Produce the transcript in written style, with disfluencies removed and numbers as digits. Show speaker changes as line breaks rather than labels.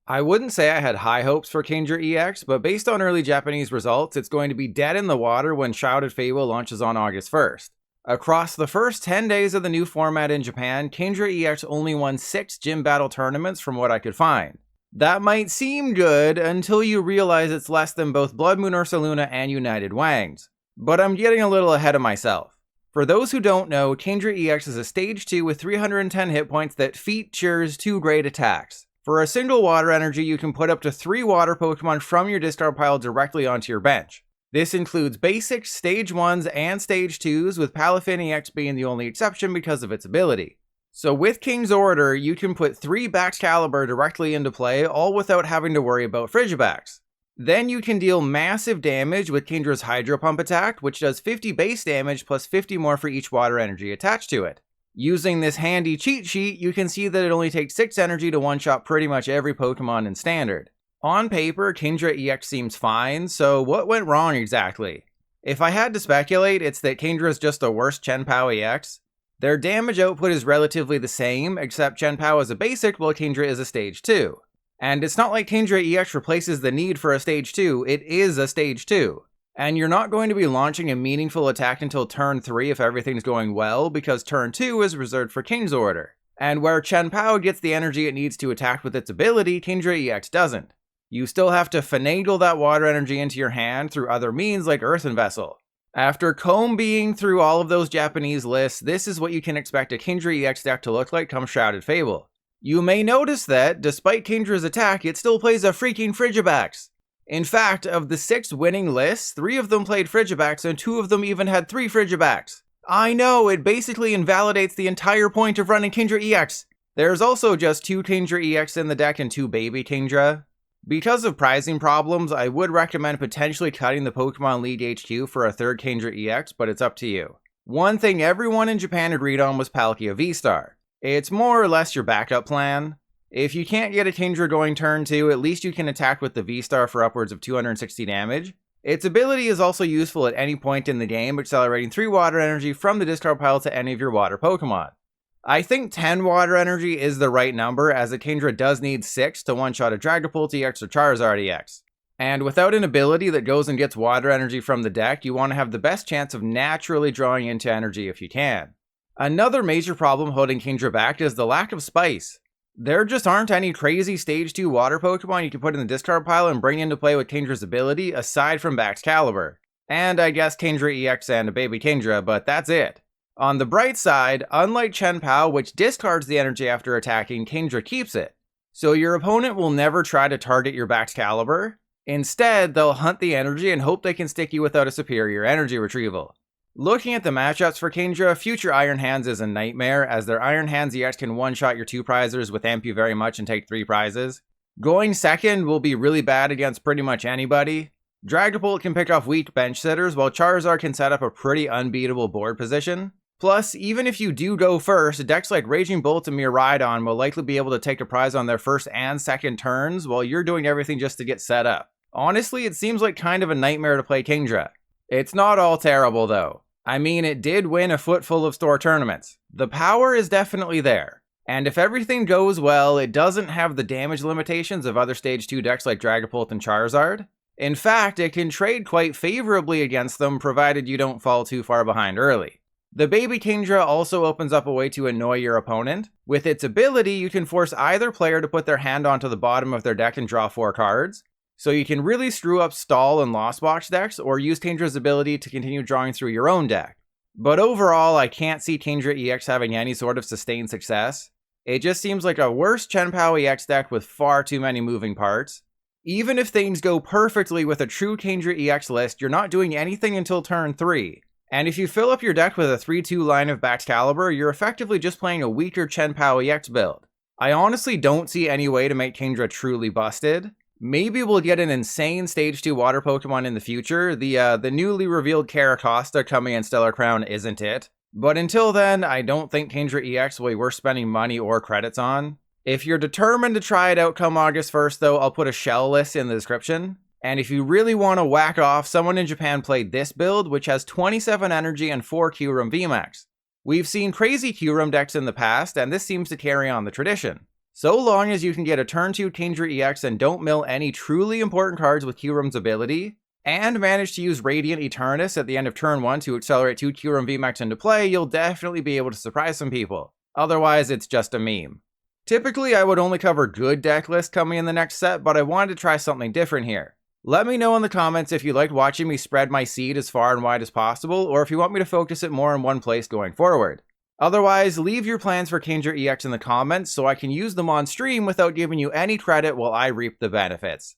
I wouldn't say I had high hopes for Kingdra EX, but based on early Japanese results, it's going to be dead in the water when Shrouded Fable launches on August 1st. Across the first 10 days of the new format in Japan, Kingdra EX only won 6 gym battle tournaments from what I could find. That might seem good until you realize it's less than both Blood Moon Ursaluna and United Wangs. But I'm getting a little ahead of myself. For those who don't know, Kingdra EX is a stage 2 with 310 hit points that features 2 great attacks. For a single water energy, you can put up to 3 water Pokemon from your discard pile directly onto your bench. This includes basics, stage 1s, and stage 2s, with Palafin EX being the only exception because of its ability. So with King's Order, you can put 3 Baxcalibur directly into play, all without having to worry about Frigibax. Then you can deal massive damage with Kingdra's Hydro Pump attack, which does 50 base damage plus 50 more for each water energy attached to it. Using this handy cheat sheet, you can see that it only takes 6 energy to one-shot pretty much every Pokemon in Standard. On paper, Kingdra EX seems fine, so what went wrong exactly? If I had to speculate, it's that Kingdra is just a worse Chien-Pao EX. Their damage output is relatively the same, except Chien-Pao is a basic while Kingdra is a stage 2. And it's not like Kingdra EX replaces the need for a stage 2, it is a stage 2. And you're not going to be launching a meaningful attack until turn 3 if everything's going well, because turn 2 is reserved for King's Order. And where Chien-Pao gets the energy it needs to attack with its ability, Kingdra EX doesn't. You still have to finagle that water energy into your hand through other means like Earthen Vessel. After combing through all of those Japanese lists, this is what you can expect a Kingdra EX deck to look like come Shrouded Fable. You may notice that, despite Kingdra's attack, it still plays a freaking Frigibax. In fact, of the 6 winning lists, 3 of them played Frigibax and 2 of them even had 3 Frigibax. I know, it basically invalidates the entire point of running Kingdra EX. There's also just 2 Kingdra EX in the deck and 2 baby Kingdra. Because of pricing problems, I would recommend potentially cutting the Pokemon League HQ for a 3rd Kingdra EX, but it's up to you. One thing everyone in Japan agreed on was Palkia VSTAR. It's more or less your backup plan. If you can't get a Kingdra going turn 2, at least you can attack with the VSTAR for upwards of 260 damage. Its ability is also useful at any point in the game, accelerating 3 water energy from the discard pile to any of your water Pokemon. I think 10 water energy is the right number, as a Kingdra does need 6 to one-shot a Dragapult EX or Charizard EX. And without an ability that goes and gets water energy from the deck, you want to have the best chance of naturally drawing into energy if you can. Another major problem holding Kingdra back is the lack of spice. There just aren't any crazy stage 2 water Pokemon you can put in the discard pile and bring into play with Kingdra's ability, aside from Baxcalibur. And I guess Kingdra EX and a baby Kingdra, but that's it. On the bright side, unlike Chien-Pao, which discards the energy after attacking, Kingdra keeps it. So your opponent will never try to target your Baxcalibur. Instead, they'll hunt the energy and hope they can stick you without a superior energy retrieval. Looking at the matchups for Kingdra, future Iron Hands is a nightmare, as their Iron Hands EX can one-shot your 2 prizers with amp you very much and take 3 prizes. Going second will be really bad against pretty much anybody. Dragapult can pick off weak bench sitters, while Charizard can set up a pretty unbeatable board position. Plus, even if you do go first, decks like Raging Bolt and Miraidon will likely be able to take a prize on their first and second turns, while you're doing everything just to get set up. Honestly, it seems like kind of a nightmare to play Kingdra. It's not all terrible though. I mean, it did win a footful of store tournaments. The power is definitely there. And if everything goes well, it doesn't have the damage limitations of other stage 2 decks like Dragapult and Charizard. In fact, it can trade quite favorably against them, provided you don't fall too far behind early. The baby Kingdra also opens up a way to annoy your opponent. With its ability, you can force either player to put their hand onto the bottom of their deck and draw 4 cards. So you can really screw up stall and lost box decks, or use Kingdra's ability to continue drawing through your own deck. But overall, I can't see Kingdra EX having any sort of sustained success. It just seems like a worse Chien-Pao EX deck with far too many moving parts. Even if things go perfectly with a true Kingdra EX list, you're not doing anything until turn 3. And if you fill up your deck with a 3-2 line of Baxcalibur, you're effectively just playing a weaker Chien-Pao EX build. I honestly don't see any way to make Kingdra truly busted. Maybe we'll get an insane stage 2 water Pokemon in the future. The newly revealed Caracosta coming in Stellar Crown isn't it. But until then, I don't think Kingdra EX will be worth spending money or credits on. If you're determined to try it out come August 1st though, I'll put a shell list in the description. And if you really want to whack off, someone in Japan played this build, which has 27 energy and 4 KYUREM VMAX. We've seen crazy KYUREM decks in the past, and this seems to carry on the tradition. So long as you can get a turn 2 Kingdra EX and don't mill any truly important cards with KYUREM's ability, and manage to use Radiant Eternus at the end of turn 1 to accelerate 2 KYUREM VMAX into play, you'll definitely be able to surprise some people. Otherwise, it's just a meme. Typically, I would only cover good deck lists coming in the next set, but I wanted to try something different here. Let me know in the comments if you liked watching me spread my seed as far and wide as possible, or if you want me to focus it more in one place going forward. Otherwise, leave your plans for Kingdra EX in the comments so I can use them on stream without giving you any credit while I reap the benefits.